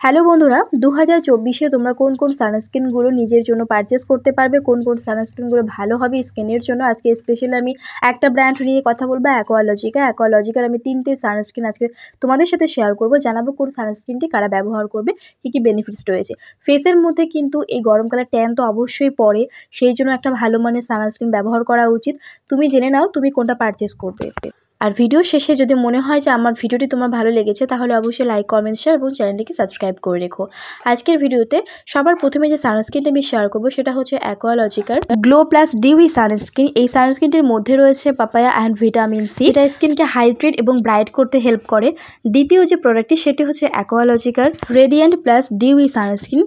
Hello বন্ধুরা, 2024-এ তোমরা কোন কোন সানস্ক্রিনগুলো নিজের জন্য পারচেস করতে পারবে, কোন কোন সানস্ক্রিনগুলো ভালো হবে স্কিনের জন্য। আজকে স্পেশালি আমি একটা ব্র্যান্ড নিয়ে কথা বলবো, অ্যাকোয়ালজিকার আমি 3টে সানস্ক্রিন আজকে তোমাদের সাথে শেয়ার করব। জানাবো কোন সানস্ক্রিনটি কারা ব্যবহার করবে, কী কী বেনিফিটস রয়েছে। ফেসের মধ্যে কিন্তু এই গরমকালে ট্যান তো অবশ্যই পড়ে, সেই জন্য একটা ভালো মানের সানস্ক্রিন ব্যবহার করা উচিত। তুমি জেনে নাও তুমি কোনটা পারচেস করবে। আর ভিডিও শেষে যদি মনে হয় যে আমার ভিডিওটি তোমার ভালো লেগেছে, তাহলে অবশ্যই লাইক, কমেন্ট, শেয়ার এবং চ্যানেলটিকে সাবস্ক্রাইব করে রেখো। আজকের ভিডিওতে সবার প্রথমে যে সানস্ক্রিনটা আমি শেয়ার করবো সেটা হচ্ছে অ্যাকোয়ালজিকার গ্লো প্লাস ডিউই সানস্ক্রিন। এই সানস্ক্রিনটির মধ্যে রয়েছে পাপায়া অ্যান্ড ভিটামিন সি, এটা স্কিনকে হাইড্রেট এবং ব্রাইট করতে হেল্প করে। দ্বিতীয় যে প্রোডাক্টটি সেটি হচ্ছে অ্যাকোয়ালজিকার রেডিয়েন্ট প্লাস ডিউই সানস্ক্রিন।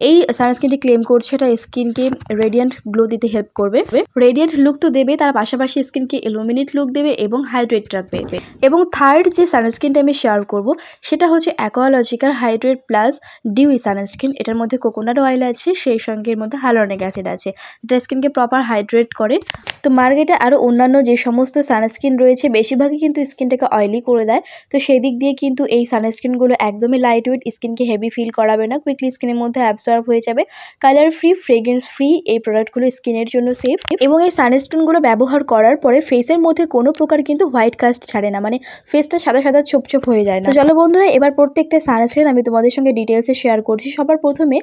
এই সানস্ক্রিনটি ক্লেম করছে এটা স্কিনকে রেডিয়েন্ট গ্লো দিতে হেল্প করবে। রেডিয়েন্ট লুক তো দেবে, তার পাশাপাশি স্কিনকে ইলুমিনেট লুক দেবে এবং হাইড্রেট রাখবে। এবং থার্ড যে সানস্ক্রিনটা আমি শেয়ার করব সেটা হচ্ছে অ্যাকোয়ালজিকার হাইড্রেট প্লাস ডিউই সানস্ক্রিন। এটার মধ্যে কোকোনাট অয়েল আছে, সেই সঙ্গে এর মধ্যে হাইলুরোনিক অ্যাসিড আছে, যেটা স্কিনকে প্রপার হাইড্রেট করে। তো মার্কেটে আরও অন্যান্য যে সমস্ত সানস্ক্রিন রয়েছে বেশিরভাগই কিন্তু স্কিনটাকে অয়েলি করে দেয়। তো সেই দিক দিয়ে কিন্তু এই সানস্ক্রিনগুলো একদমই লাইট ওয়েট, স্কিনকে হেভি ফিল করাবে না, কুইকলি স্কিনের মধ্যে অ্যাবসর্ব হয়ে যাবে। কালার ফ্রি, ফ্রেগ্রেন্স ফ্রি এই প্রোডাক্টগুলো স্কিনের জন্য সেফ। এবং এই সানস্ক্রিনগুলো ব্যবহার করার পরে ফেসের মধ্যে কোনো প্রকার কিন্তু হোয়াইট কাস্ট ছাড়ে না, মানে ফেসটা সাদা সাদা ছোপ ছোপ হয়ে যায় না। তো চলো বন্ধুরা, এবার প্রত্যেকটা সানস্ক্রিন আমি তোমাদের সঙ্গে ডিটেলসে শেয়ার করছি। সবার প্রথমে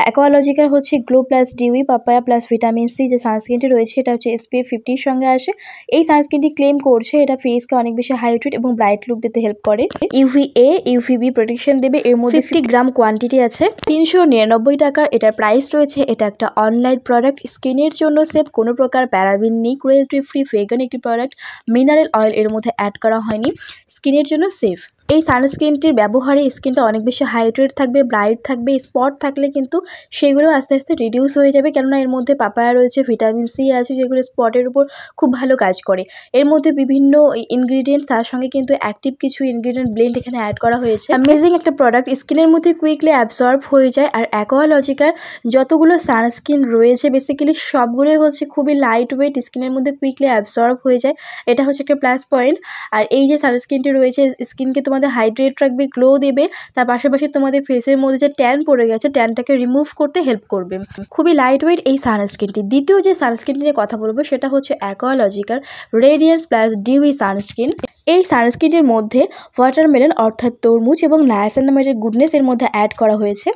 অ্যাকোয়ালজিকার হচ্ছে glow plus dewy papaya plus vitamin C যে সানস্ক্রিনটি রয়েছে, এটা হচ্ছে SPF 50 সঙ্গে আসে। এই সানস্ক্রিনটি ক্লেম করছে এটা ফেসকে অনেক বেশি হাইড্রেট এবং ব্রাইট লুক দিতে হেল্প করে। UVA UVB প্রোটেকশন দেবে। এর মধ্যে 50 গ্রাম কোয়ান্টিটি আছে, 399 টাকার এটার প্রাইস রয়েছে। এটা একটা অনলাইন প্রোডাক্ট, স্কিনের জন্য সেফ, কোনো প্রকার প্যারাবিন নেই, ক্রুয়েলটি ফ্রি, ভেগান একটি প্রোডাক্ট, মিনারেল অয়েল এর মধ্যে অ্যাড করা হয়নি, স্কিনের জন্য সেফ। এই সানস্ক্রিনটির ব্যবহারে স্কিনটা অনেক বেশি হাইড্রেট থাকবে, ব্রাইট থাকবে। স্পট থাকলে কিন্তু সেগুলো আস্তে আস্তে রিডিউস হয়ে যাবে, কেননা এর মধ্যে পাপায়া রয়েছে, ভিটামিন সি আছে, যেগুলো স্পটের উপর খুব ভালো কাজ করে। এর মধ্যে বিভিন্ন ইনগ্রিডিয়েন্ট, তার সঙ্গে কিন্তু অ্যাক্টিভ কিছু ইনগ্রিডিয়েন্ট ব্লেন্ড এখানে অ্যাড করা হয়েছে। অ্যামেজিং একটা প্রোডাক্ট, স্কিনের মধ্যে কুইকলি অ্যাবসর্ব হয়ে যায়। আর অ্যাকোয়ালজিকার যতগুলো সানস্ক্রিন রয়েছে বেসিক্যালি সবগুলোই হচ্ছে খুবই লাইট ওয়েট, স্কিনের মধ্যে কুইকলি অ্যাবসর্ব হয়ে যায়, এটা হচ্ছে একটা প্লাস পয়েন্ট। আর এই যে সানস্ক্রিনটি রয়েছে স্কিনকে তোমাদের হাইড্রেট রাখবে, গ্লো দেবে, তার পাশাপাশি তোমাদের ফেসের মধ্যে যে ট্যান পড়ে গেছে ট্যানটাকে রিমুভ করতে হেল্প করবে। খুবই লাইট ওয়েট এই সানস্ক্রিনটি। দ্বিতীয় যে সানস্ক্রিনটি নিয়ে কথা বলবো সেটা হচ্ছে অ্যাকোয়ালজিকার রেডিয়েন্স প্লাস ডিউই সানস্ক্রিন। এই সানস্ক্রিনটির মধ্যে ওয়াটারমেলন অর্থাৎ তরমুজ এবং নায়াসিনামাইডের গুডনেস এর মধ্যে অ্যাড করা হয়েছে।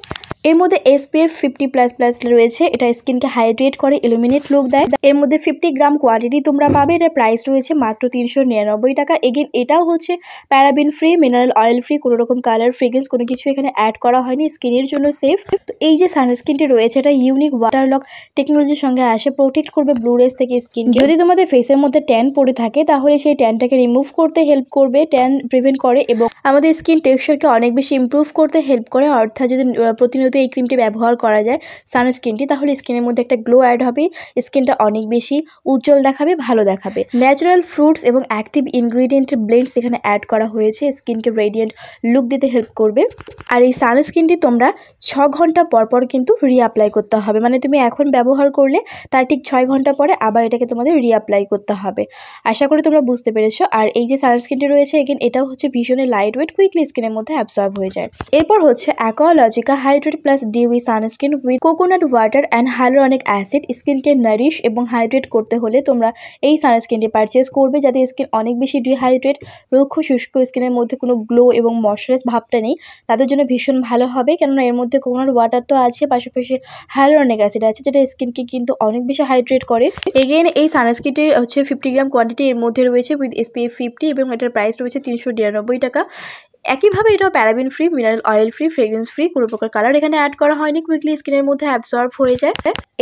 এর মধ্যে SPF 50+ রয়েছে, এটা স্কিনকে হাইড্রেট করে, ইলুমিনেট লুক দেয়। এর মধ্যে 50 গ্রাম কোয়ান্টিটি তোমরা পাবে। এটার প্রাইস রয়েছে মাত্র 399 টাকা। এগেন এটাও হচ্ছে paraben free, mineral oil free, কোনো রকম কালার, ফ্রেগ্রেন্স কোনো কিছু এখানে অ্যাড করা হয়নি, স্কিনের জন্য সেফ। তো এই যে সানস্ক্রিনটি রয়েছে এটা ইউনিক ওয়াটার লক টেকনোলজির সঙ্গে আসে, প্রোটেক্ট করবে ব্লু রেজ থেকে স্কিন। যদি তোমাদের ফেসের মধ্যে ট্যান পড়ে থাকে তাহলে সেই ট্যানটাকে রিমুভ করতে হেল্প করবে, ট্যান প্রিভেন্ট করে এবং আমাদের স্কিন টেক্সচারকে অনেক বেশি ইমপ্রুভ করতে হেল্প করে। অর্থাৎ যদি প্রতিনিয়ত এই ক্রিমটি ব্যবহার করা যায় সানস্ক্রিনটি, তাহলে স্কিনের মধ্যে একটা গ্লো অ্যাড হবে, স্কিনটা অনেক বেশি উজ্জ্বল দেখাবে, ভালো দেখাবে। ন্যাচারাল ফ্রুটস এবং অ্যাক্টিভ ইনগ্রিডিয়েন্টের ব্লেন্ডস এখানে অ্যাড করা হয়েছে, স্কিনকে রেডিয়েন্ট লুক দিতে হেল্প করবে। আর এই সানস্ক্রিনটি তোমরা 6 ঘন্টা পর পর কিন্তু রিঅ্যাপ্লাই করতে হবে, মানে তুমি এখন ব্যবহার করলে তার ঠিক 6 ঘন্টা পরে আবার এটাকে তোমাদের রিঅ্যাপ্লাই করতে হবে। আশা করি তোমরা বুঝতে পেরেছো। আর এই যে সানস্ক্রিনটি রয়েছে এগেন এটাও হচ্ছে ভীষণ লাইট ওয়েট, কুইকলি স্কিনের মধ্যে অ্যাবসর্ব হয়ে যায়। এরপর হচ্ছে Aqualogica hydrate plus dewy sunscreen with coconut water and hyaluronic acid. স্কিনকে নারিশ এবং হাইড্রেট করতে হলে তোমরা এই সানস্ক্রিনটি পারচেস করবে, যাতে স্কিন অনেক বেশি ডিহাইড্রেট, রুক্ষ শুষ্ক, স্কিনের মধ্যে কোনো গ্লো এবং ময়শ্চারাইজ ভাবটা নেই, তাদের জন্য ভীষণ ভালো হবে। কেননা এর মধ্যে কোকোনাট ওয়াটার তো আছে, পাশাপাশি হাইলুরোনিক অ্যাসিড আছে, যেটা স্কিনকে কিন্তু অনেক বেশি হাইড্রেট করে। এগেন এই সানস্ক্রিনটির হচ্ছে 50 গ্রাম কোয়ান্টিটি এর মধ্যে রয়েছে উইথ SPF 50 এবং এটার প্রাইস রয়েছে 399 টাকা। একইভাবে এটাও paraben free, mineral oil free, fragrance free, কোনো প্রকার কালার এখানে অ্যাড করা হয়নি, কুইকলি স্কিনের মধ্যে অ্যাবসর্ব হয়ে যায়।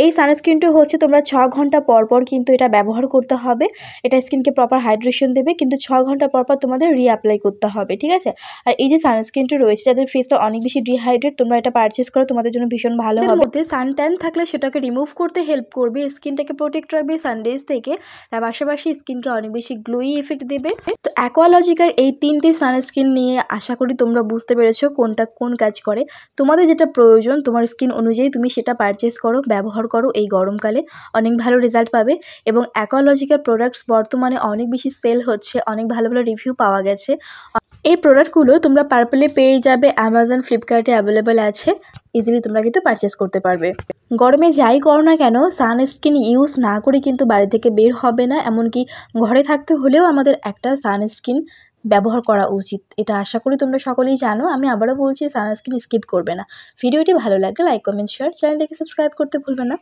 এই সানস্ক্রিনটা হচ্ছে তোমরা 6 ঘন্টা পর পর কিন্তু এটা ব্যবহার করতে হবে, এটা স্কিনকে প্রপার হাইড্রেশন দেবে, কিন্তু 6 ঘন্টা পর পর তোমাদের রিঅ্যাপ্লাই করতে হবে, ঠিক আছে। আর এই যে সানস্ক্রিনটা রয়েছে যাদের ফেসটা অনেক বেশি ডিহাইড্রেট, তোমরা এটা পারচেস করো, তোমাদের জন্য ভীষণ ভালো হবে। মধ্যে সান ট্যান থাকলে সেটাকে রিমুভ করতে হেল্প করবে, স্কিনটাকে প্রোটেক্ট রাখবে সানডেজ থেকে, তার পাশাপাশি স্কিনকে অনেক বেশি গ্লোই এফেক্ট দেবে। তো অ্যাকোয়ালজিকার এই 3টে সানস্ক্রিন নিয়ে আশা করি তোমরা বুঝতে পেরেছো কোনটা কোন কাজ করে। তোমাদের যেটা প্রয়োজন তোমার স্কিন অনুযায়ী তুমি সেটা পারচেস করো, ব্যবহার করো, এই গরমকালে অনেক ভালো রেজাল্ট পাবে। এবং অ্যাকোয়ালজিকার প্রোডাক্টস বর্তমানে অনেক বেশি সেল হচ্ছে, অনেক ভালো ভালো রিভিউ পাওয়া গেছে। এই প্রোডাক্টগুলো তোমরা পার্পলে পেয়ে যাবে, অ্যামাজন, ফ্লিপকার্টে অ্যাভেলেবেল আছে। ইজিলি তোমরা কিন্তু পারচেস করতে পারবে। গরমে যাই করো না কেন, সানস্ক্রিন ইউজ না করে কিন্তু বাড়ি থেকে বের হবে না। এমনকি ঘরে থাকতে হলেও আমাদের একটা সানস্ক্রিন ব্যবহার করা উচিত। এটা আশা করি তোমরা সকলেই জানো। আমি আবারও বলছি, সানস্ক্রিন স্কিপ করবে না। ভিডিওটি ভালো লাগলে লাইক, কমেন্ট, শেয়ার, চ্যানেলটিকে সাবস্ক্রাইব করতে ভুলবে না।